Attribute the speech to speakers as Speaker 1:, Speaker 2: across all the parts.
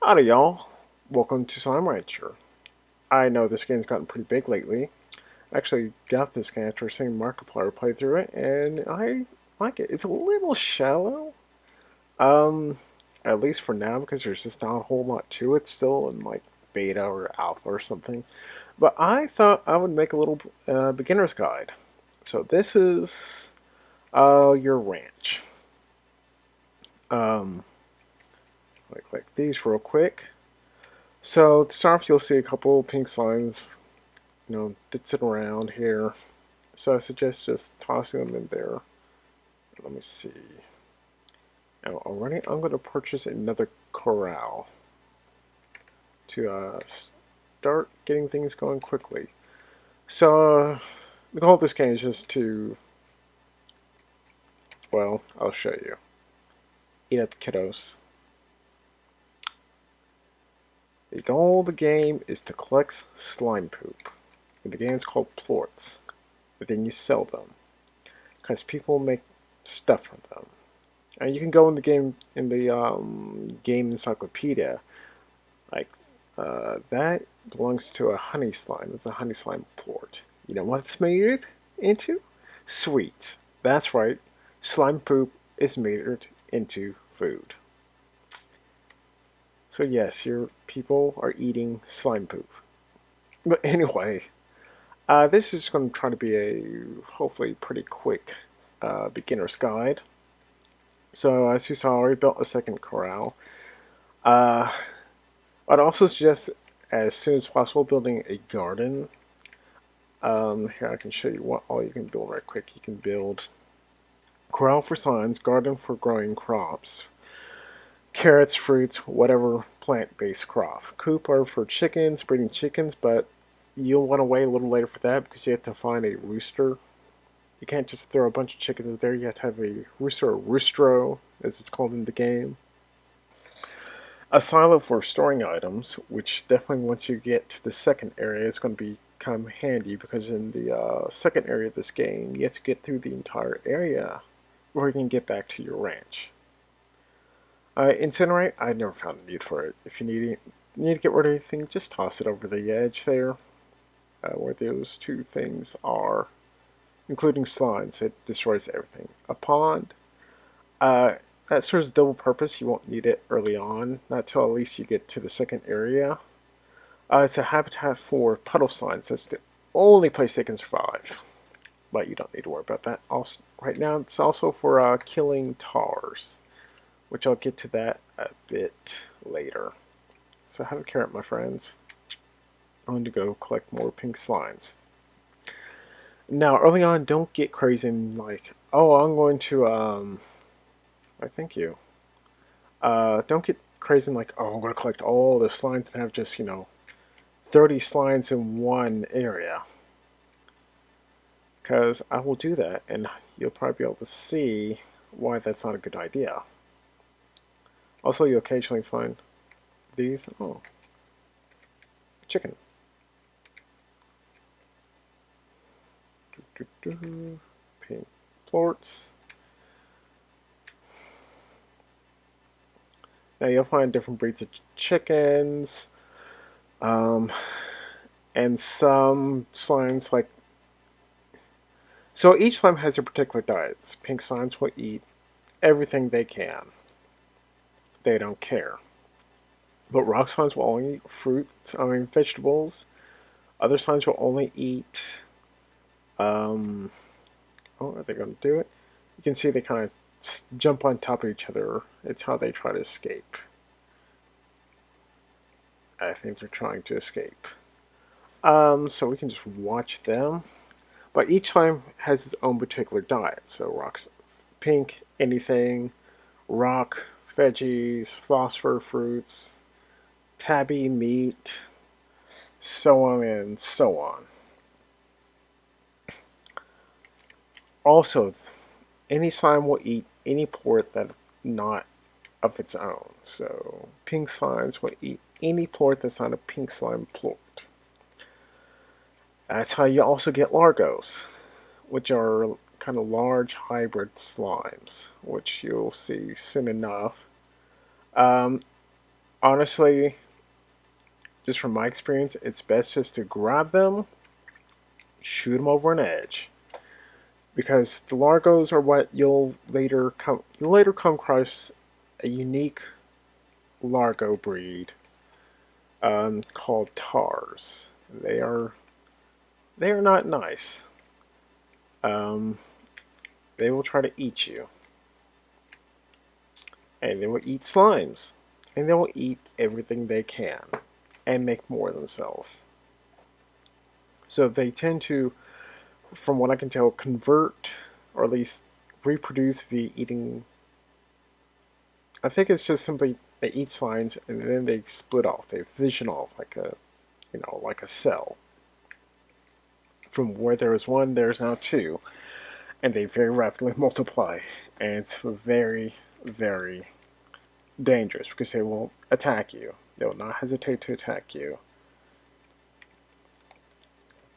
Speaker 1: Howdy, y'all. Welcome to Slime Rancher. I know this game's gotten pretty big lately. I actually got this game after seeing Markiplier play through it, and I like it. It's a little shallow, um, at least for now, because there's just not a whole lot to it still in like beta or alpha or something. But I thought I would make a little beginner's guide. So this is your ranch. Um, click these real quick. So to start off, you'll see a couple pink slimes, that sit around here. So I suggest just tossing them in there. Let me see. Now, already I'm going to purchase another corral to start getting things going quickly. So the goal of this game is just to, well, I'll show you. Eat up kiddos. The goal of the game is to collect slime poop. And the game is called plorts. But then you sell them. Because people make stuff from them. And you can go in the game encyclopedia. Like that belongs to a honey slime. It's a honey slime plort. You know what it's made into? Sweet. That's right. Slime poop is made into food. So yes, your people are eating slime poop. But anyway, this is going to try to be a hopefully pretty quick beginner's guide. So as you saw, I already built a second corral. I'd also suggest, as soon as possible, building a garden. Here I can show you what all you can build right quick. You can build corral for signs, garden for growing crops, carrots, fruits, whatever plant-based crop. Coop are for chickens, breeding chickens, but you'll want to wait a little later for that because you have to find a rooster. You can't just throw a bunch of chickens in there. You have to have a rooster, or roostro, as it's called in the game. A silo for storing items, which definitely once you get to the second area is going to become handy because in the second area of this game, you have to get through the entire area before you can get back to your ranch. Incinerate, I never found a need for it. If you need to get rid of anything, just toss it over the edge there, where those two things are, including slimes. It destroys everything. A pond, that serves double purpose. You won't need it early on, not till at least you get to the second area. It's a habitat for puddle slimes. That's the only place they can survive. But you don't need to worry about that. Also, right now, it's also for killing tars, which I'll get to that a bit later. So have a carrot, my friends. I'm going to go collect more pink slimes. Now, early on, don't get crazy and like, oh, I'm going to, I thank you. Don't get crazy and like, oh, I'm going to collect all the slimes and have just, 30 slimes in one area. Because I will do that, and you'll probably be able to see why that's not a good idea. Also, you occasionally find these. Oh, chicken. Pink plorts. Now you'll find different breeds of chickens, and some slimes like. So each slime has their particular diets. Pink slimes will eat everything they can. They don't care. But rock slimes will only eat vegetables. Other slimes will only eat. Oh, are they going to do it? You can see they kind of jump on top of each other. It's how they try to escape. I think they're trying to escape. So we can just watch them. But each slime has its own particular diet. So rocks, pink, anything, rock, veggies, phosphor fruits, tabby meat, so on and so on. Also, any slime will eat any plort that's not of its own. So pink slimes will eat any plort that's not a pink slime plort. That's how you also get largos, which are kind of large hybrid slimes, which you'll see soon enough. Um, honestly, just from my experience, it's best just to grab them, shoot them over an edge, because the largos are what you'll later come across a unique largo breed called tars. They are they are not nice. Um, they will try to eat you, and they will eat slimes, and they will eat everything they can, and make more themselves. So they tend to, from what I can tell, convert or at least reproduce via eating. I think it's just simply they eat slimes and then they split off. They fission off like a, like a cell. From where there was one, there's now two, and they very rapidly multiply. And it's very, very dangerous because they will attack you. They will not hesitate to attack you.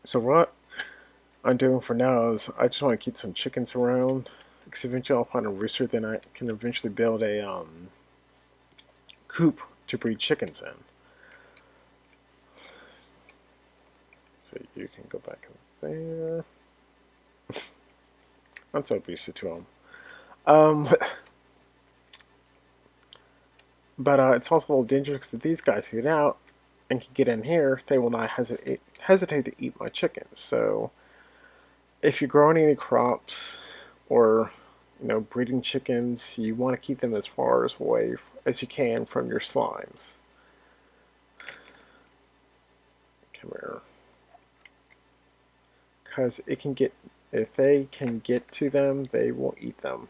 Speaker 1: So what I'm doing for now is I just want to keep some chickens around because eventually I'll find a rooster. Then I can eventually build a coop to breed chickens in. So you can go back in there. I'm so used to them. But it's also a little dangerous because if these guys get out and can get in here, they will not hesitate to eat my chickens. So if you're growing any crops or breeding chickens, you want to keep them as far away as you can from your slimes. Come here. Because if they can get to them, they will eat them.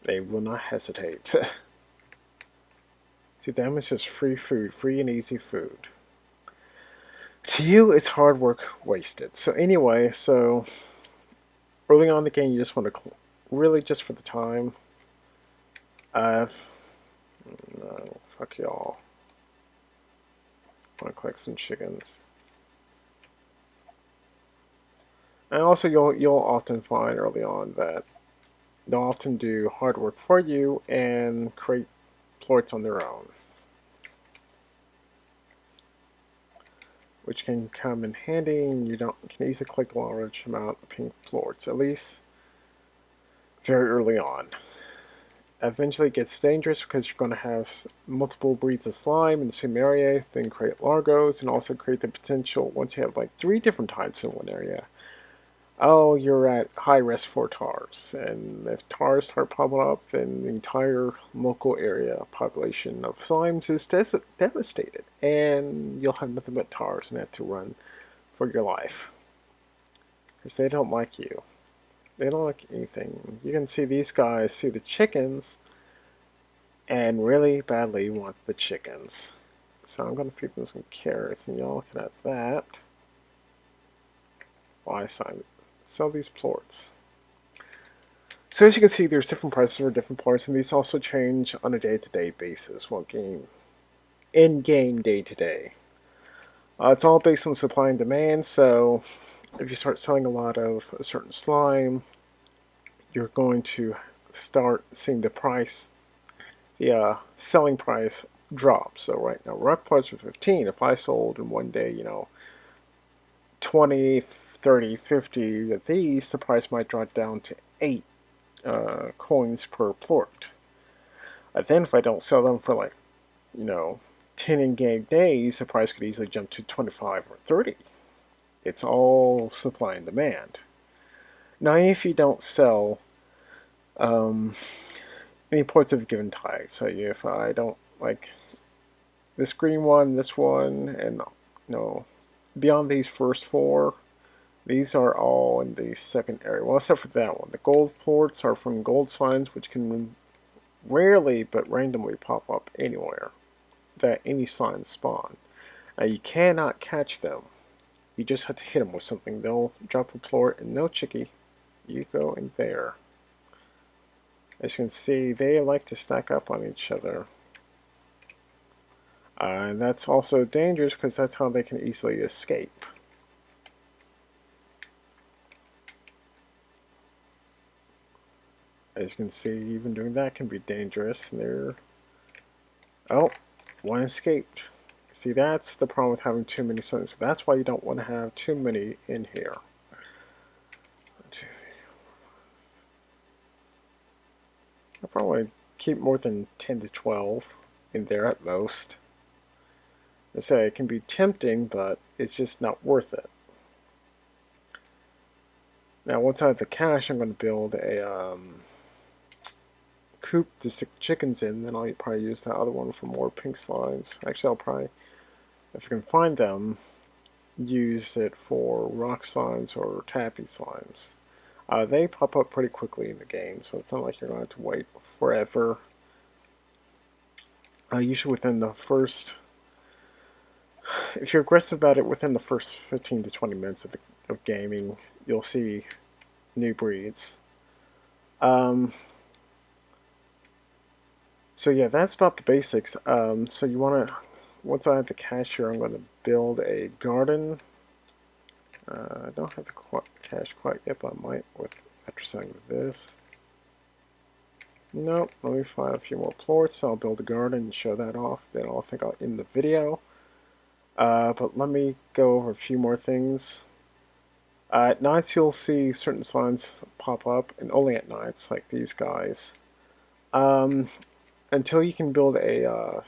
Speaker 1: They will not hesitate. To them, it's just free food, free and easy food. To you, it's hard work wasted. So anyway, early on in the game, you just want to really just for the time. No, fuck y'all. I want to collect some chickens. And also, you'll often find early on that they'll often do hard work for you and create plorts on their own, which can come in handy. And you can easily collect a large amount of pink plorts, at least very early on. Eventually, it gets dangerous because you're going to have multiple breeds of slime in the same area, then create largos, and also create the potential once you have like 3 different types in one area. Oh, you're at high risk for tars, and if tars start popping up, then the entire local area population of slimes is devastated, and you'll have nothing but tars and have to run for your life because they don't like you. They don't like anything. You can see these guys see the chickens and really badly want the chickens. So I'm going to feed them some carrots, and y'all looking at that. Why sell these plorts? So as you can see, there's different prices for different plorts, and these also change on a day-to-day basis. In-game day-to-day. It's all based on supply and demand, so if you start selling a lot of a certain slime, you're going to start seeing the selling price drop. So right now, rock plorts are 15. If I sold in one day, 20, 30, 50 of these, the price might drop down to 8 coins per plort. Then if I don't sell them for like, 10 in-game days, the price could easily jump to 25 or 30. It's all supply and demand. Now, if you don't sell any plorts of a given type, so if I don't like this green one, this one, and beyond these first 4, these are all in the second area. Well, except for that one. The gold plorts are from gold slimes, which can rarely but randomly pop up anywhere that any slime spawn. Now, you cannot catch them. You just have to hit them with something. They'll drop a plort, and no chickie, you go in there. As you can see, they like to stack up on each other. And that's also dangerous because that's how they can easily escape. As you can see, even doing that can be dangerous. And Oh, one escaped. See, that's the problem with having too many suns. That's why you don't want to have too many in here. I probably keep more than 10 to 12 in there at most. I say it can be tempting, but it's just not worth it. Now, once I have the cash, I'm going to build a coop to stick chickens in. Then I'll probably use that other one for more pink slimes. Actually, I'll probably, if I can find them, use it for rock slimes or tappy slimes. They pop up pretty quickly in the game, so it's not like you're going to have to wait forever. Usually within the first, if you're aggressive about it, within the first 15 to 20 minutes of gaming, you'll see new breeds. So yeah, that's about the basics. So you want to, once I have the cash here, I'm going to build a garden. I don't have the cash quite yet, but I might after setting with this. Nope, let me find a few more plorts. I'll build a garden and show that off. Then I'll think I'll end the video. But let me go over a few more things. At nights you'll see certain slimes pop up, and only at nights, like these guys. Until you can build the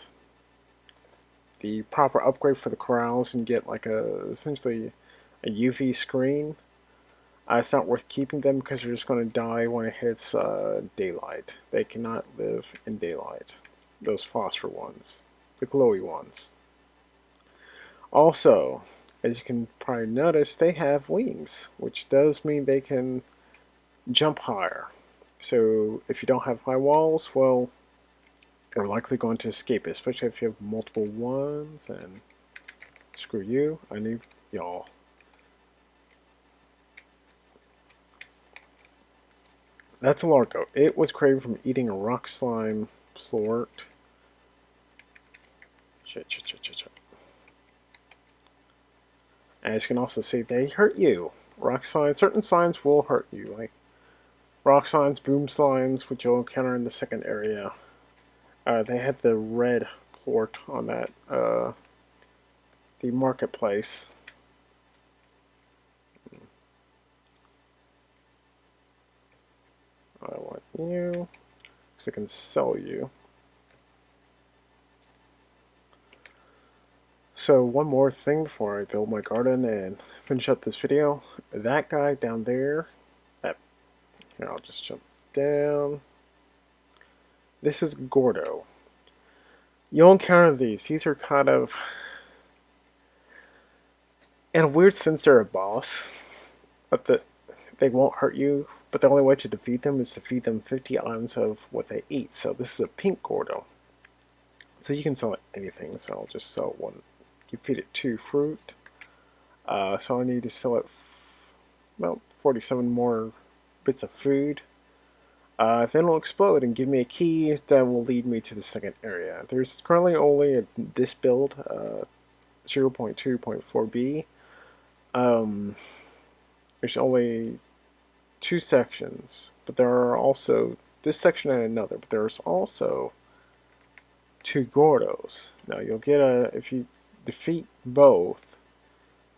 Speaker 1: proper upgrade for the corrals and get like essentially a UV screen, it's not worth keeping them because they're just going to die when it hits daylight. They cannot live in daylight. Those phosphor ones, the glowy ones. Also, as you can probably notice, they have wings, which does mean they can jump higher. So if you don't have high walls, well, you're likely going to escape, especially if you have multiple ones, and screw you, I need y'all. That's a largo. It was created from eating a rock slime plort. Shit. As you can also see, they hurt you. Rock slimes, certain slimes will hurt you, like rock slimes, boom slimes, which you'll encounter in the second area. They had the red plort on that, the marketplace. I want you, because I can sell you. So one more thing before I build my garden and finish up this video. That guy down there, here I'll just jump down. This is Gordo. You'll encounter these. These are kind of, in a weird sense, they're a boss, but they won't hurt you. But the only way to defeat them is to feed them 50 items of what they eat. So this is a pink Gordo. So you can sell it anything. So I'll just sell one. You feed it 2 fruit. So I need to sell it about 47 more bits of food. Then it'll explode and give me a key that will lead me to the second area. There's currently only this build, 0.2.4b. There's only 2 sections, but there are also this section and another, but there's also 2 Gordos. Now you'll get if you defeat both,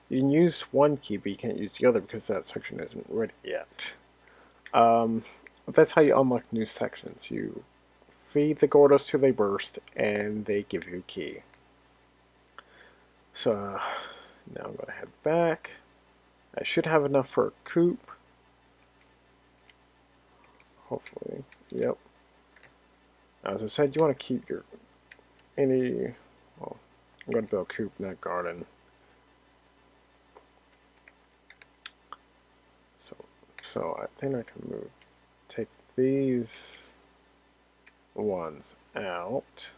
Speaker 1: you can use one key, but you can't use the other because that section isn't ready yet. That's how you unlock new sections. You feed the Gordos till they burst, and they give you a key. So now I'm going to head back. I should have enough for a coop. Hopefully, yep. As I said, you want to keep your well, I'm going to build a coop, not garden. So I think I can take these ones out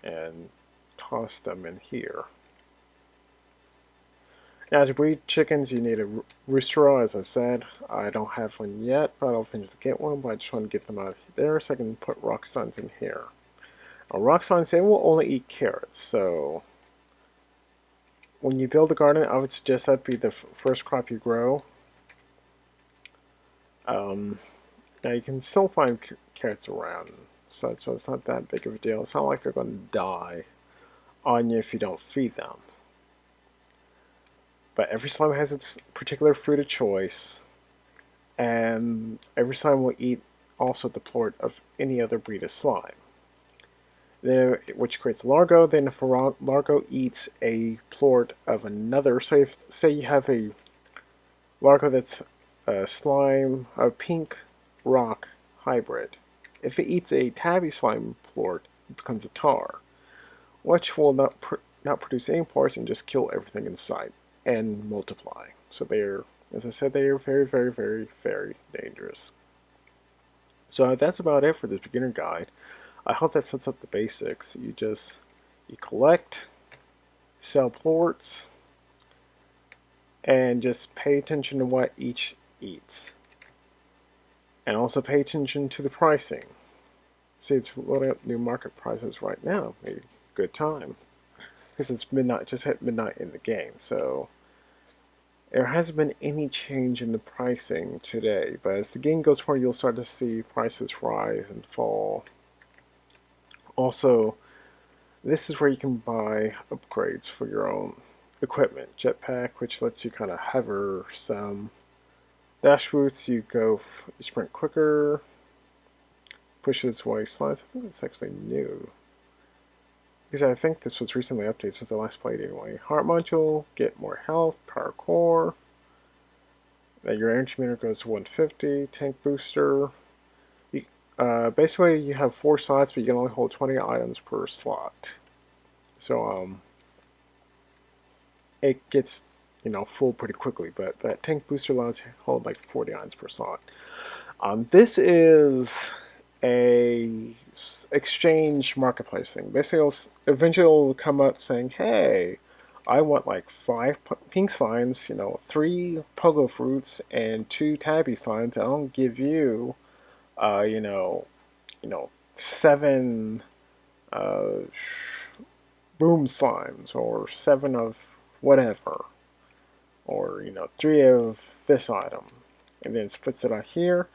Speaker 1: and toss them in here. Now to breed chickens you need a rooster, as I said. I don't have one yet, but I'll finish to get one, but I just want to get them out of there so I can put rock slimes in here. Now rock slimes, they will only eat carrots, so when you build a garden, I would suggest that be the first crop you grow. Now you can still find carrots around and such, so it's not that big of a deal. It's not like they're going to die on you if you don't feed them. But every slime has its particular food of choice, and every slime will eat also the plort of any other breed of slime. Then, which creates Largo. Then if a Largo eats a plort of another, so if, say you have a Largo that's a slime, a pink rock hybrid. If it eats a tabby slime plort, it becomes a tar, which will not produce any pores and just kill everything in sight and multiply. So they're, as I said, they are very, very, very, very dangerous. So that's about it for this beginner guide. I hope that sets up the basics. You collect, sell plorts, and just pay attention to what each eats. And also pay attention to the pricing. See, it's loading up new market prices right now. Maybe a good time. Because it's midnight, just hit midnight in the game. So there hasn't been any change in the pricing today. But as the game goes forward, you'll start to see prices rise and fall. Also, this is where you can buy upgrades for your own equipment. Jetpack, which lets you kind of hover some. Dash boots, you sprint quicker. Pushes away slides. I think it's actually new. Because I think this was recently updated since the last played anyway. Heart module, get more health, power core. Your energy meter goes to 150. Tank booster. Basically, you have 4 slots, but you can only hold 20 items per slot. So, it gets, full pretty quickly, but that tank booster allows you to hold like 40 items per slot. This is a exchange marketplace thing. Basically, eventually it'll come up saying, hey, I want like 5 pink slimes, 3 pogo fruits, and 2 tabby slimes. I'll give you 7 boom slimes, or 7 of whatever, or 3 of this item, and then it splits it out here.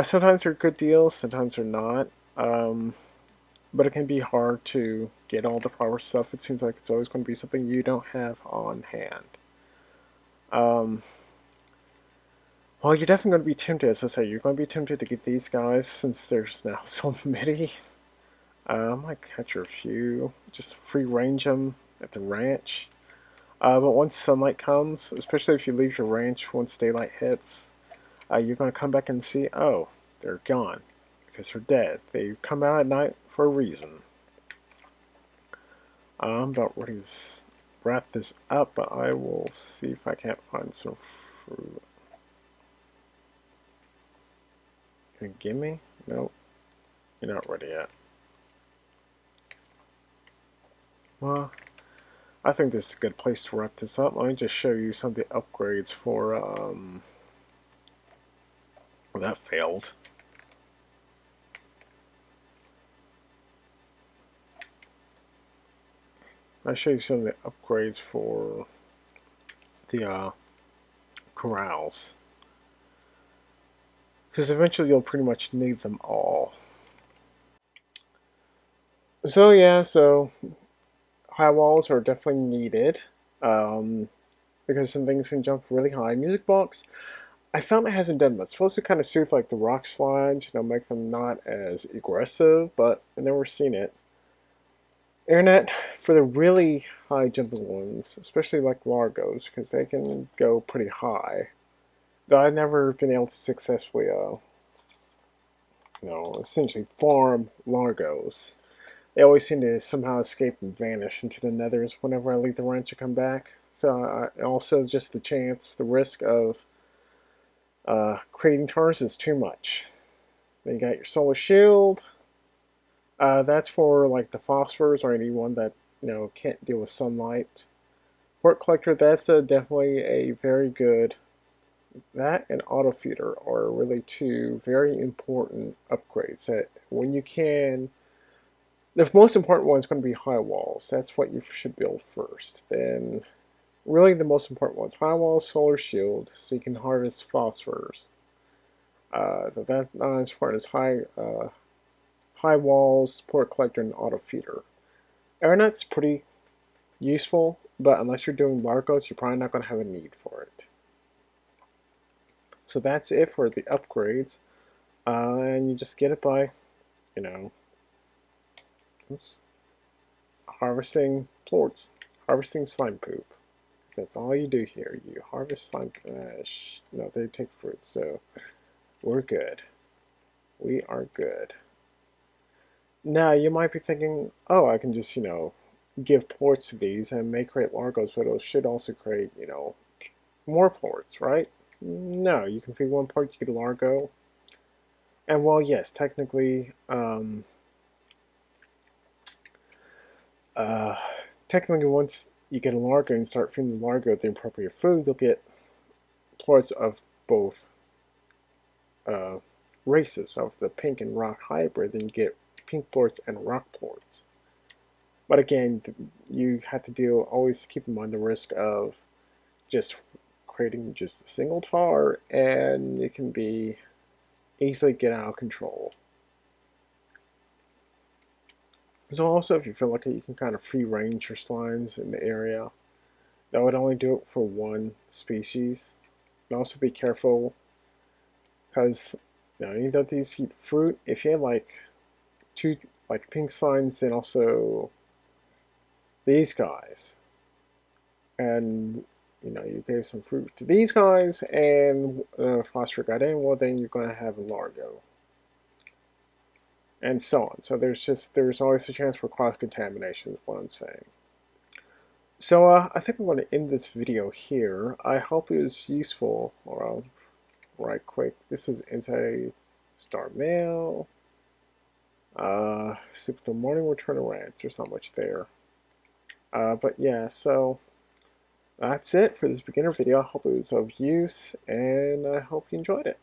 Speaker 1: Sometimes they're good deals, sometimes they're not, but it can be hard to get all the proper stuff. It seems like it's always going to be something you don't have on hand. Well, you're definitely going to be tempted, as I say, you're going to be tempted to get these guys since there's now so many. I might catch a few, just free range them at the ranch. But once sunlight comes, especially if you leave your ranch once daylight hits, you're going to come back and see, oh, they're gone, because they're dead. They come out at night for a reason. I'm about ready to wrap this up, but I will see if I can't find some fruit. Can you give me? Nope. You're not ready yet. Well, I think this is a good place to wrap this up. Let me just show you some of the upgrades for, well, that failed. I'll show you some of the upgrades for the corrals. Because eventually you'll pretty much need them all. So yeah, high walls are definitely needed. Because some things can jump really high. Music box, I found it hasn't done much. It's supposed to kind of soothe like the rock slides, make them not as aggressive, but I've never seen it. Internet, for the really high jumping ones, especially like Largos, because they can go pretty high. Though I've never been able to successfully, essentially farm Largos. They always seem to somehow escape and vanish into the nethers whenever I leave the ranch and come back. So also just the risk of creating tars is too much. Then you got your solar shield. That's for like the phosphors or anyone that can't deal with sunlight. Port collector, that's definitely a very good. That and auto feeder are really 2 very important upgrades that when you can. The most important one is going to be high walls. That's what you should build first. Then, really the most important ones: high walls, solar shield, so you can harvest phosphors. That nice part is high walls, port collector, and auto feeder. Airnet's pretty useful, but unless you're doing Largos, you're probably not going to have a need for it. So that's it for the upgrades, and you just get it by, you know, oops, harvesting plorts, harvesting slime poop. That's all you do here. You harvest slime. No, they take fruit, so we're good. We are good. Now you might be thinking, oh, I can just give ports to these and may create Largos, but it should also create more ports, right? No, you can feed one port, you get a Largo. And well, yes, technically, technically once you get a Largo and start feeding the Largo the appropriate food, you'll get ports of both races of the pink and rock hybrid. Then you get pink ports and rock ports. But again, you have to always keep in mind the risk of just creating just a single tar, and it can be easily get out of control. So also, if you feel like it, you can kind of free range your slimes in the area. That would only do it for one species. And also be careful, because even though these eat fruit, if you have like two pink slimes, then also these guys, and you gave some fruit to these guys, and phosphor got in, well then you're going to have a Largo, and so on. So there's always a chance for cross contamination, is what I'm saying. So I think I'm going to end this video here. I hope it was useful. Or I'll right quick. This is Inside Star Mail. Sleep till morning, return to rants. There's not much there. But yeah, so that's it for this beginner video. I hope it was of use, and I hope you enjoyed it.